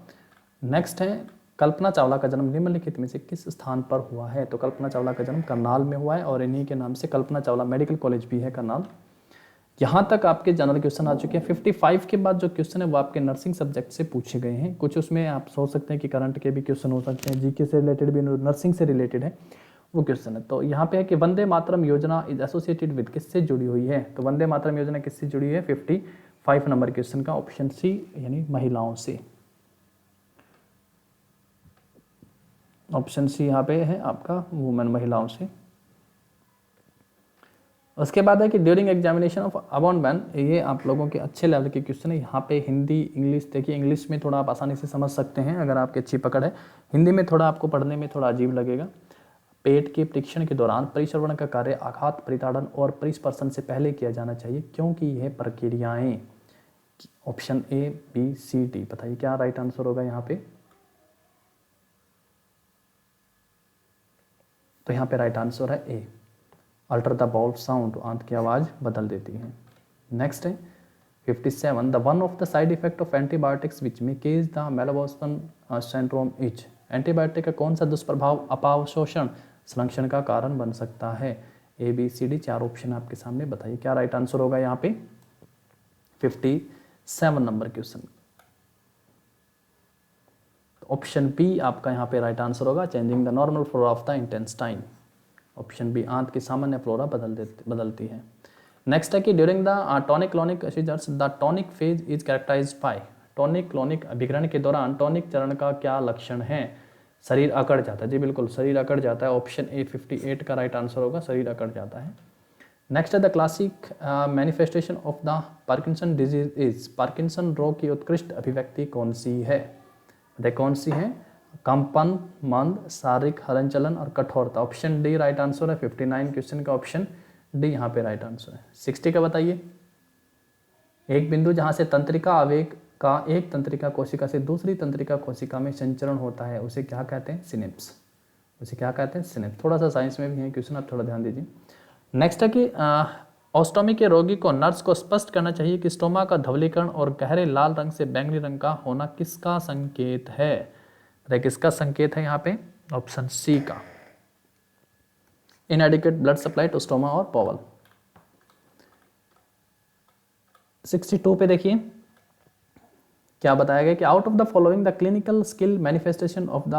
नेक्स्ट है कल्पना चावला का जन्म निम्नलिखित में से किस स्थान पर हुआ है, तो कल्पना चावला का जन्म करनाल में हुआ है, और इन्हीं के नाम से कल्पना चावला मेडिकल कॉलेज भी है करनाल। यहाँ तक आपके जनरल क्वेश्चन आ चुके हैं। 55 के बाद जो क्वेश्चन है वो आपके नर्सिंग सब्जेक्ट से पूछे गए हैं। कुछ उसमें आप सोच सकते हैं कि करंट के भी क्वेश्चन हो सकते हैं, जीके से रिलेटेड भी, नर्सिंग से रिलेटेड है वो क्वेश्चन है। तो यहाँ पे है कि वंदे मातरम योजना इज एसोसिएटेड विद, किससे जुड़ी हुई है? तो वंदे मातरम योजना किससे जुड़ी है? 55 नंबर क्वेश्चन का ऑप्शन सी, यानी महिलाओं से। ऑप्शन सी यहाँ पे है आपका वुमेन, महिलाओं से। उसके बाद है कि ड्यूरिंग एग्जामिनेशन ऑफ अबाउंडमेंट, ये आप लोगों के अच्छे लेवल के क्वेश्चन है। यहाँ पे हिंदी इंग्लिश, देखिए इंग्लिश में थोड़ा आप आसानी से समझ सकते हैं अगर आपकी अच्छी पकड़ है, हिंदी में थोड़ा आपको पढ़ने में थोड़ा अजीब लगेगा। पेट के परीक्षण के दौरान परिश्रवण का कार्य आघात, परिताड़न और परिस्पर्शन से पहले किया जाना चाहिए, क्योंकि यह प्रक्रियाएं, option A B C D, बताइए क्या राइट आंसर होगा यहाँ पे? तो यहाँ पे राइट आंसर है A, alter the bowel sound, आंत की आवाज़ बदल देती है। नेक्स्ट है 57, the one of the side effect of antibiotics which may cause the malabsorption syndrome is, antibiotic का कौन सा दुष्प्रभाव अपावशोषण संरक्षण का कारण बन सकता है? A B C D, 4 option आपके सामने, बताइए क्या राइट आंसर होगा यहाँ पे? 57 नंबर क्वेश्चन, ऑप्शन बी आपका यहाँ पे राइट आंसर होगा, changing the normal flora of the intestine. Option B, आंत की सामान्य फ्लोरा बदलती है। नेक्स्ट है कि during the tonic clonic seizures the tonic phase is characterised by, tonic clonic अभिकरण के दौरान टॉनिक चरण का क्या लक्षण है? शरीर अकड़ जाता है, जी बिल्कुल शरीर अकड़ जाता है, ऑप्शन ए 58 का राइट आंसर होगा, शरीर अकड़ जाता है। नेक्स्ट है the classic manifestation of the Parkinson disease is, Parkinson रोग की उत्कृष्ट अभिव्यक्ति कौन सी है? बताइए कौन सी है? कंपन, मंद, शारीरिक हलनचलन और कठोरता, ऑप्शन डी राइट आंसर है। 59 क्वेश्चन का ऑप्शन डी यहाँ पे राइट आंसर है। 60 का बताइए, एक बिंदु जहाँ से तंत्रिका आवेग का एक तंत्रिका कोशिका से दूसरी तंत्रिका कोशिका में संचरण होता है, उसे क्या कहते हैं? सिनेप्स। उसे क्या कहते हैं? सिनेप्स। थोड़ा सा साइंस में भी है क्वेश्चन, आप थोड़ा ध्यान दीजिए। नेक्स्ट है कि ऑस्टोमी के रोगी को नर्स को स्पष्ट करना चाहिए कि स्टोमा का धवलीकरण और गहरे लाल रंग से बैंगनी रंग का होना किसका संकेत है? किसका संकेत है यहाँ पे? ऑप्शन सी का, inadequate blood supply to stoma और बॉवल। 62 पे देखिए क्या बताया गया कि out of the following the clinical skill manifestation of the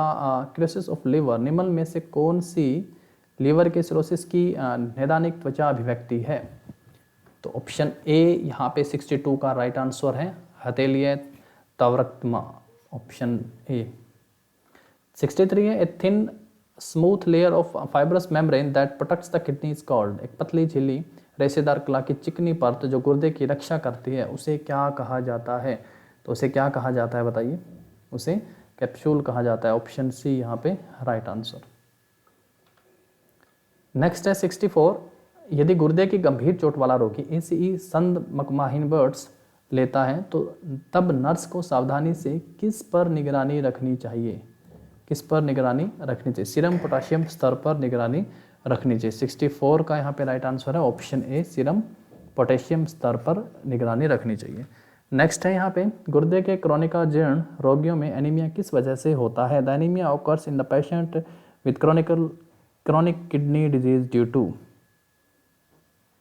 cirrhosis of liver, निम्न में से कौन सी लीवर के सिरोसिस की नैदानिक त्वचा अभिव्यक्ति है? तो ऑप्शन ए यहाँ पे 62 का राइट आंसर है, हथेलिय तवरक्तमा, ऑप्शन ए। 63 है, a thin smooth layer of fibrous membrane that protects the kidney is called, एक पतली झिल्ली रेशेदार कला की चिकनी परत जो गुर्दे की रक्षा करती है, उसे क्या कहा जाता है? तो उसे क्या कहा जाता है बताइए? उसे कैप्सूल कहा जाता है, ऑप्शन सी यहाँ पे राइट आंसर। नेक्स्ट है 64, यदि गुर्दे की गंभीर चोट वाला रोगी एसीई संद मकमाहिनबर्ट्स लेता है तो तब नर्स को सावधानी से किस पर निगरानी रखनी चाहिए? किस पर निगरानी रखनी चाहिए? सीरम पोटाशियम स्तर पर निगरानी रखनी चाहिए। 64 का यहाँ पे राइट आंसर है, ऑप्शन ए, सीरम पोटेशियम स्तर पर निगरानी रखनी चाहिए। नेक्स्ट है यहाँ पे, गुर्दे के क्रोनिका जीर्ण रोगियों में एनीमिया किस वजह से होता है? The anaemia occurs in the patient with chronic kidney disease due to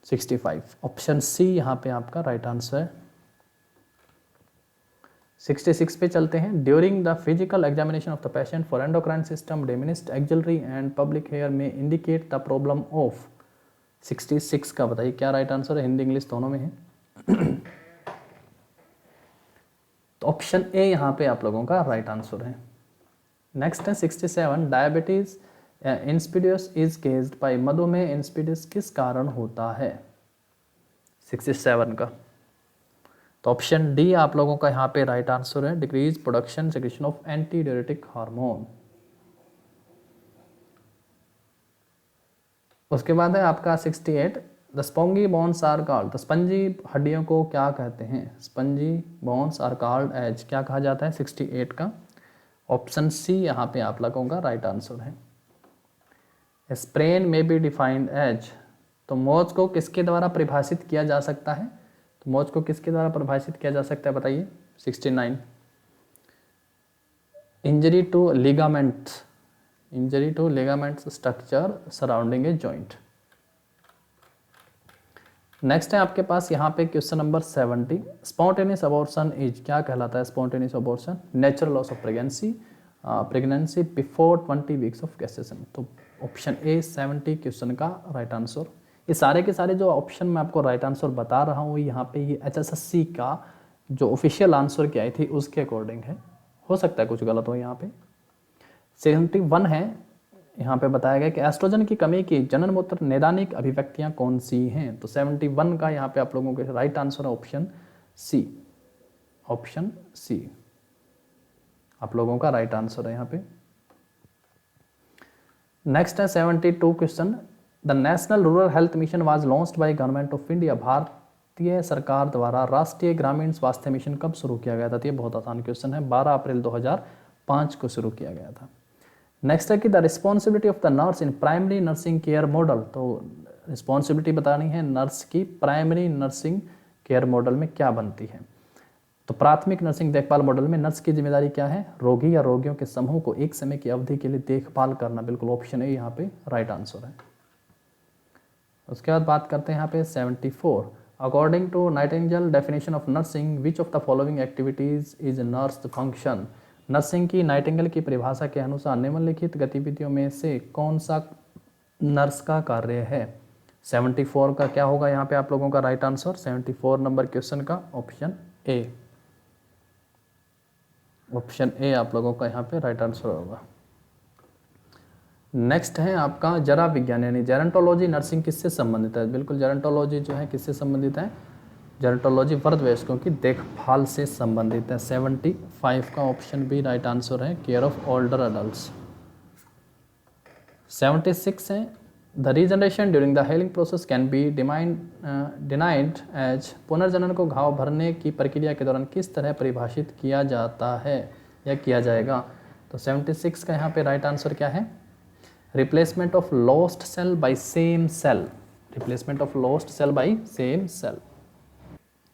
65, option C यहाँ पे आपका राइट आंसर है। 66 पे चलते हैं, during the physical examination of the patient for endocrine system diminished axillary and pubic hair may indicate the problem of 66 का बताइए क्या राइट आंसर है? हिंदी इंग्लिश दोनों में है। तो ऑप्शन ए यहाँ पे आप लोगों का राइट आंसर है। नेक्स्ट है 67, diabetes insipidus is caused by, मधुमेह इंसिपिडियस किस कारण होता है? 67 का, तो ऑप्शन डी आप लोगों का यहाँ पे राइट आंसर है, decrease production secretion of anti diuretic hormone. उसके बाद है आपका 68, the spongy bones are called, तो स्पंजी हड्डियों को क्या कहते हैं? Spongy bones are called as, क्या कहा जाता है? 68 का, ऑप्शन सी यहाँ पे आप लोगों का राइट आंसर है। स्प्रेन में बी डिफाइंड एज, तो मौज को किसके द्वारा परिभाषित किया जा सकता है? तो मौज को किसके द्वारा परिभाषित किया जा सकता है बताइए? 69, injury to ligaments, injury to ligaments structure surrounding a joint. Next है आपके पास यहाँ पे question number 70, spontaneous abortion is क्या कहलाता है? Spontaneous abortion natural loss of pregnancy before 20 weeks of gestation. तो ऑप्शन ए 70 क्वेश्चन का राइट आंसर। ये सारे के सारे जो ऑप्शन मैं आपको राइट आंसर बता रहा हूँ यहाँ पे ये HSSC का जो ऑफिशियल आंसर की आई थी उसके अकॉर्डिंग है, हो सकता है कुछ गलत हो यहाँ पे। 71 है, यहाँ पे बताया गया कि एस्ट्रोजन की कमी की जननमूत्र नैदानिक अभिव्यक्तियाँ कौन सी हैं? तो 71 का यहाँ पे आप लोगों के राइट आंसर है ऑप्शन सी। ऑप्शन सी आप लोगों का राइट आंसर है यहाँ पे। नेक्स्ट है 72 question, the national rural health mission was launched by government of India. भारतीय सरकार द्वारा राष्ट्रीय ग्रामीण स्वास्थ्य मिशन कब शुरू किया गया था? तो ये बहुत आसान क्वेश्चन है, 12 अप्रैल 2005 को शुरू किया गया था। नेक्स्ट है कि the responsibility of the nurse in primary nursing care model. तो रिस्पॉन्सिबिलिटी बतानी है नर्स की प्राइमरी नर्सिंग केयर मॉडल में क्या बनती है? तो प्राथमिक नर्सिंग देखभाल मॉडल में नर्स की जिम्मेदारी क्या है? रोगी या रोगियों के समूह को एक समय की अवधि के लिए देखभाल करना। बिल्कुल ऑप्शन ए यहाँ पे राइट आंसर है। उसके बाद बात करते हैं यहाँ पे 74, according to Nightingale definition of nursing which of the following activities is nurse function. Nursing की नाइटिंगेल की परिभाषा के अनुसार निम्नलिखित गतिविधियों में से कौन सा नर्स का कार्य है? 74 का क्या होगा यहाँ पे आप लोगों का राइट आंसर? 74 नंबर क्वेश्चन का ऑप्शन ए। ऑप्शन ए आप लोगों का यहाँ पे राइट आंसर होगा। नेक्स्ट है आपका जरा विज्ञान यानी जेरेंटोलॉजी नर्सिंग किससे संबंधित है? बिल्कुल जेरेंटोलॉजी जो है किससे संबंधित है? जेरेंटोलॉजी वृद्धवयस्कों की देखभाल से संबंधित है। 75 का ऑप्शन बी राइट आंसर है, केयर ऑफ ओल्डर अडल्ट्स। 76 है, the regeneration during the healing process can be defined as. पुनर्जनन को घाव भरने की प्रक्रिया के दौरान किस तरह परिभाषित किया जाता है या किया जाएगा? तो 76 का यहाँ पे राइट आंसर क्या है? Replacement of lost cell by same cell. Replacement of lost cell by same cell.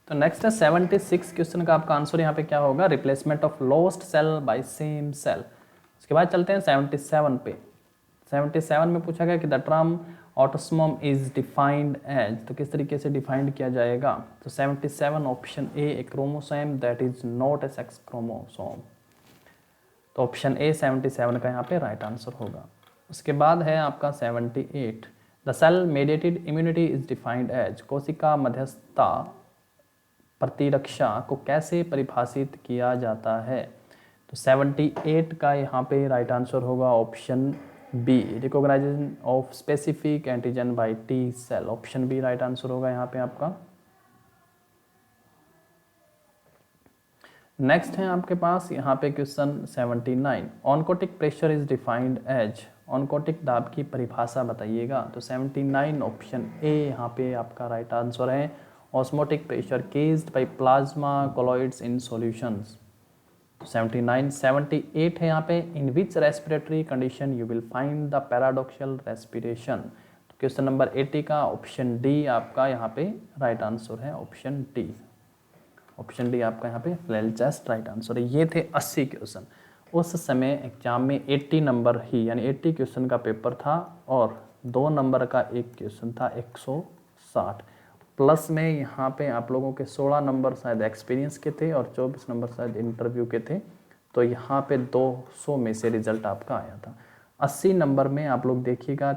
तो नेक्स्ट है 76 क्वेश्चन का आपका आंसर यहाँ पे क्या होगा? Replacement of lost cell by same cell. उसके बाद चलते हैं 77 पे। 77 में पूछा गया कि the term autosome is defined as. तो किस तरीके से डिफाइंड किया जाएगा? तो 77 option A chromosome that is not a sex chromosome. तो ऑप्शन ए 77 का यहाँ पे राइट आंसर होगा। उसके बाद है आपका 78, the cell mediated immunity is defined as. कोशिका मध्यस्थता प्रतिरक्षा को कैसे परिभाषित किया जाता है? तो 78 का यहाँ पे राइट आंसर होगा option B, recognization of specific antigen by T cell. Option B right answer होगा यहाँ पे आपका। नेक्स्ट है आपके पास यहाँ पे question 79, oncotic pressure is defined as. Oncotic दाब की परिभाषा बताइएगा। तो 79 ऑप्शन ए यहाँ पे आपका राइट आंसर है, osmotic pressure caused by plasma colloids in solutions. 79 78 है यहाँ पे, in which respiratory condition you will find the paradoxal respiration. तो क्वेश्चन नंबर 80 का ऑप्शन डी आपका यहाँ पे राइट आंसर है, ऑप्शन डी। ऑप्शन डी आपका यहाँ पे फ्लैल चेस्ट राइट आंसर है। ये थे 80 क्वेश्चन। उस समय एग्जाम में 80 नंबर ही यानी 80 क्वेश्चन का पेपर था और 2 नंबर का एक क्वेश्चन था 160 प्लस में। यहाँ पे आप लोगों के 16 नंबर शायद एक्सपीरियंस के थे और 24 नंबर शायद इंटरव्यू के थे। तो यहाँ पे 200 में से रिजल्ट आपका आया था। 80 नंबर में आप लोग देखिएगा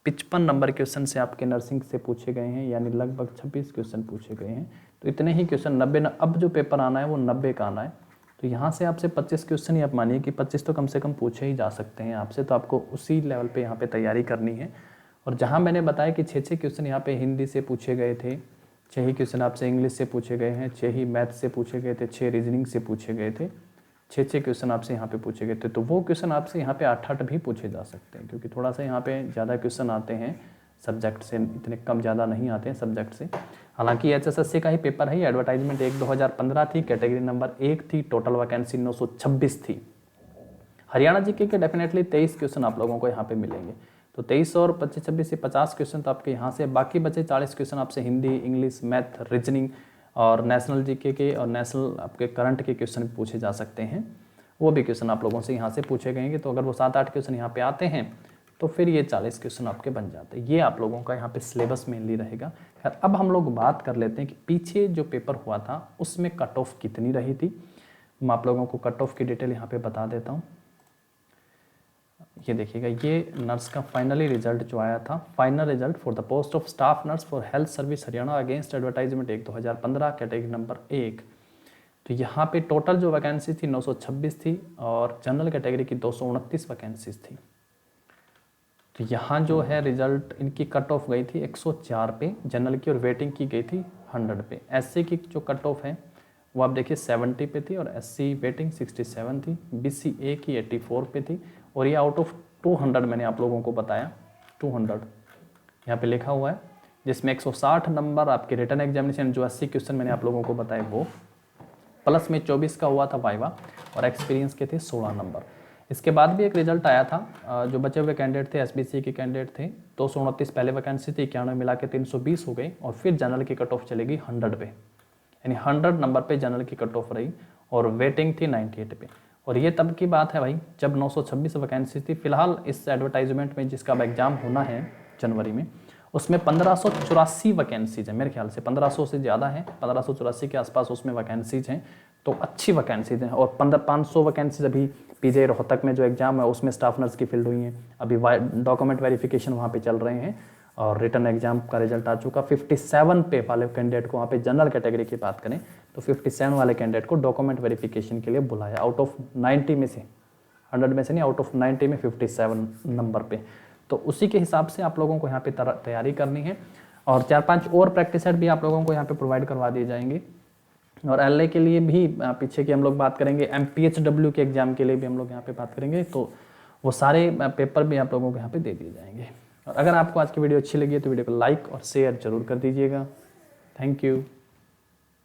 55 नंबर क्वेश्चन से आपके नर्सिंग से पूछे गए हैं, यानी लगभग 26 क्वेश्चन पूछे गए हैं। तो इतने ही क्वेश्चन 90 अब जो पेपर आना है वो 90 का आना है। तो यहाँ से आपसे 25 क्वेश्चन ही आप मानिए कि 25 तो कम से कम पूछे ही जा सकते हैं आपसे। तो आपको उसी लेवल पे यहाँ पे तैयारी करनी है। और जहाँ मैंने बताया कि 6 क्वेश्चन यहाँ पे हिंदी से पूछे गए थे, 6 ही क्वेश्चन आपसे इंग्लिश से पूछे गए हैं, 6 ही मैथ से पूछे गए थे, 6 रीजनिंग से पूछे गए थे, 6 क्वेश्चन आपसे यहाँ पे पूछे गए थे। तो वो क्वेश्चन आपसे यहाँ पे 8 भी पूछे जा सकते हैं, क्योंकि थोड़ा सा यहाँ पे ज़्यादा क्वेश्चन आते हैं सब्जेक्ट से, इतने कम ज़्यादा नहीं आते हैं सब्जेक्ट से। हालांकि HSSC का ही पेपर है। एडवर्टाइजमेंट 1 2015 थी, कैटेगरी नंबर 1 थी, टोटल वैकेंसी 926 थी। हरियाणा जीके के डेफिनेटली 23 क्वेश्चन आप लोगों को यहाँ पे मिलेंगे। तो 23 और 25 26 से 50 क्वेश्चन तो आपके यहाँ से, बाकी बचे 40 क्वेश्चन आपसे हिंदी, इंग्लिश, मैथ, रीजनिंग और नेशनल जीके के और नेशनल आपके करंट के क्वेश्चन पूछे जा सकते हैं। वो भी क्वेश्चन आप लोगों से यहाँ से पूछे गएंगे। तो अगर वो 7-8 क्वेश्चन यहाँ पे आते हैं तो फिर ये 40 क्वेश्चन आपके बन जाते हैं। ये आप लोगों का यहाँ पे सिलेबस मेनली रहेगा। खैर अब हम लोग बात कर लेते हैं कि पीछे जो पेपर हुआ था उसमें कट ऑफ कितनी रही थी। मैं आप लोगों को कट ऑफ की डिटेल यहाँ पे बता देता हूँ। ये देखिएगा, ये नर्स का फाइनली रिजल्ट जो आया था, final result for the post of staff nurse for health service Haryana against advertisement act 2015 category number 1। तो यहाँ पे टोटल जो वैकेंसी थी 926 थी और जनरल कैटेगरी की 229 वैकेंसीज थी। तो यहाँ जो है रिजल्ट इनकी कट ऑफ गई थी 104 पे जनरल की, और वेटिंग की गई थी 100 पे। एससी की जो कट ऑफ है वो आप देखिए 70 पे थी और एससी वेटिंग 67 थी। बीसीए की 84 पे थी और ये आउट ऑफ 200 मैंने आप लोगों को बताया 200 यहाँ पे लिखा हुआ है, जिसमें 160 नंबर आपके रिटर्न एग्जामिनेशन जो 80 क्वेश्चन मैंने आप लोगों को बताए वो, प्लस में 24 का हुआ था वाइवा और एक्सपीरियंस के थे 16 नंबर। इसके बाद भी एक रिजल्ट आया था, जो बचे हुए कैंडिडेट थे एसबीसी के कैंडिडेट थे 229 पहले वैकेंसी थी, 91 मिला के 320 हो गई और फिर जनरल की कट ऑफ चलेगी 100 पे, यानी 100 नंबर पे जनरल की कट ऑफ रही और वेटिंग थी 98 पे। और ये तब की बात है भाई जब 926 वैकेंसी थी। फिलहाल इस एडवर्टाइजमेंट में जिसका अब एग्जाम होना है जनवरी में, उसमें 1584 वैकेंसीज है, मेरे ख्याल से 1500 से ज़्यादा है, 1584 के आसपास उसमें वैकेंसीज हैं। तो अच्छी वैकेंसीज हैं और 500 वैकेंसीज अभी पीजे रोहतक में जो एग्ज़ाम है उसमें स्टाफ नर्स की फील्ड हुई हैं। अभी डॉक्यूमेंट वेरिफिकेशन वहाँ पे चल रहे हैं और रिटर्न एग्जाम का रिजल्ट आ चुका। 57 पे वाले कैंडिडेट को, वहाँ पे जनरल कैटेगरी की बात करें तो 57 वाले कैंडिडेट को डॉक्यूमेंट वेरिफिकेशन के लिए बुलाया। आउट ऑफ 90 में से, 100 में से नहीं, आउट ऑफ 90 में 57 नंबर पे। तो उसी के हिसाब से आप लोगों को यहाँ पे तैयारी करनी है और 4-5 और प्रैक्टिस सेट भी आप लोगों को यहाँ पे प्रोवाइड करवा दिए जाएंगे। और एलए के लिए भी पीछे की हम लोग बात करेंगे, MPHW के एग्जाम के लिए भी हम लोग यहाँ पे बात करेंगे। तो वो सारे पेपर भी आप लोगों को यहाँ पे दे दिए जाएंगे। और अगर आपको आज की वीडियो अच्छी लगी है तो वीडियो को लाइक और शेयर जरूर कर दीजिएगा। Thank you.